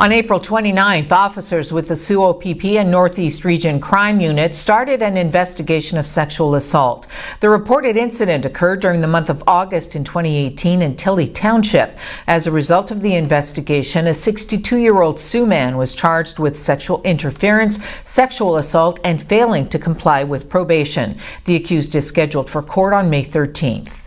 On April 29th, officers with the Soo OPP and Northeast Region Crime Unit started an investigation of sexual assault. The reported incident occurred during the month of August in 2018 in Tilley Township. As a result of the investigation, a 62-year-old Soo man was charged with sexual interference, sexual assault, and failing to comply with probation. The accused is scheduled for court on May 13th.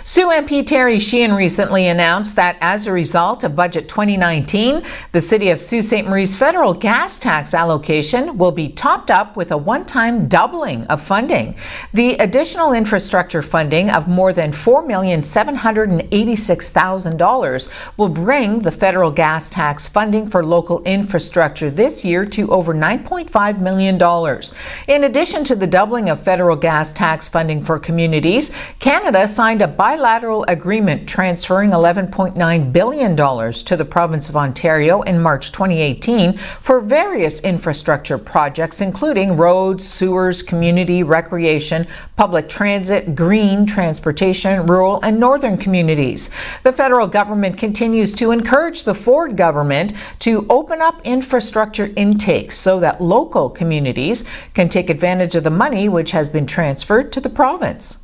Soo MP Terry Sheehan recently announced that as a result of Budget 2019, the City of Sault Ste. Marie's federal gas tax allocation will be topped up with a one-time doubling of funding. The additional infrastructure funding of more than $4,786,000 will bring the federal gas tax funding for local infrastructure this year to over $9.5 million. In addition to the doubling of federal gas tax funding for communities, Canada signed a bilateral agreement transferring $11.9 billion to the province of Ontario in March 2018 for various infrastructure projects, including roads, sewers, community, recreation, public transit, green transportation, rural and northern communities. The federal government continues to encourage the Ford government to open up infrastructure intakes so that local communities can take advantage of the money which has been transferred to the province.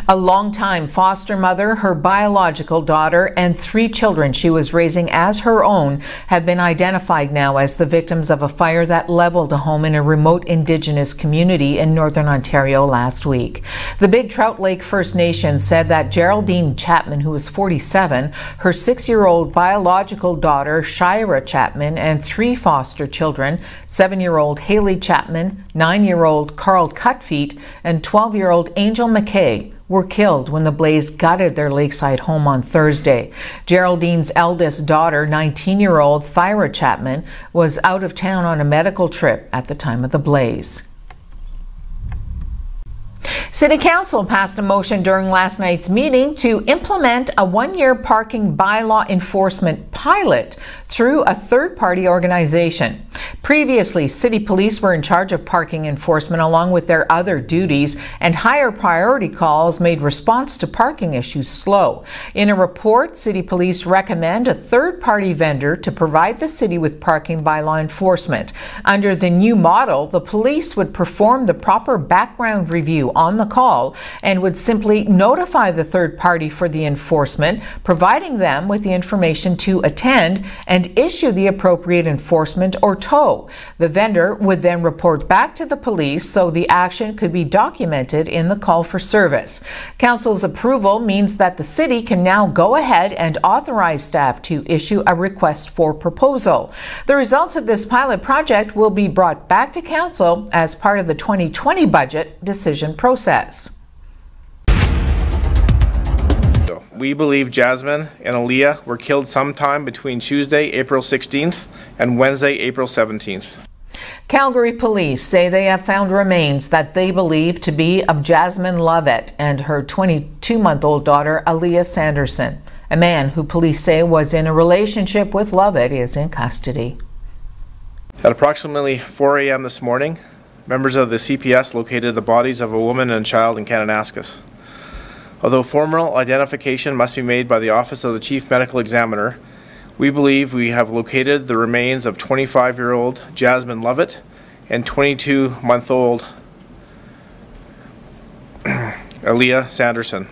A longtime foster mother, her biological daughter, and 3 children she was raising as her own have been identified now as the victims of a fire that leveled a home in a remote Indigenous community in northern Ontario last week. The Big Trout Lake First Nation said that Geraldine Chapman, who was 47, her 6-year-old biological daughter, Shira Chapman, and 3 foster children, 7-year-old Haley Chapman, 9-year-old Carl Cutfeet, and 12-year-old Angel McKay, were killed when the blaze gutted their lakeside home on Thursday. Geraldine's eldest daughter, 19-year-old Thyra Chapman, was out of town on a medical trip at the time of the blaze. City Council passed a motion during last night's meeting to implement a 1-year parking bylaw enforcement pilot through a third-party organization. Previously, City Police were in charge of parking enforcement along with their other duties, and higher priority calls made response to parking issues slow. In a report, City Police recommend a third-party vendor to provide the city with parking bylaw enforcement. Under the new model, the police would perform the proper background review on the call and would simply notify the third party for the enforcement, providing them with the information to attend and issue the appropriate enforcement or tow. The vendor would then report back to the police so the action could be documented in the call for service. Council's approval means that the city can now go ahead and authorize staff to issue a request for proposal. The results of this pilot project will be brought back to Council as part of the 2020 budget decision process. We believe Jasmine and Aaliyah were killed sometime between Tuesday, April 16th and Wednesday, April 17th. Calgary police say they have found remains that they believe to be of Jasmine Lovett and her 22-month-old daughter, Aaliyah Sanderson. A man who police say was in a relationship with Lovett is in custody. At approximately 4 a.m. this morning, members of the CPS located the bodies of a woman and child in Kananaskis. Although formal identification must be made by the Office of the Chief Medical Examiner, we believe we have located the remains of 25-year-old Jasmine Lovett and 22-month-old Aaliyah Sanderson.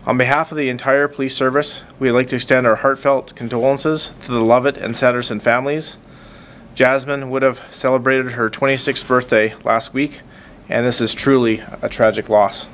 On behalf of the entire police service, we would like to extend our heartfelt condolences to the Lovett and Sanderson families. Jasmine would have celebrated her 26th birthday last week, and this is truly a tragic loss.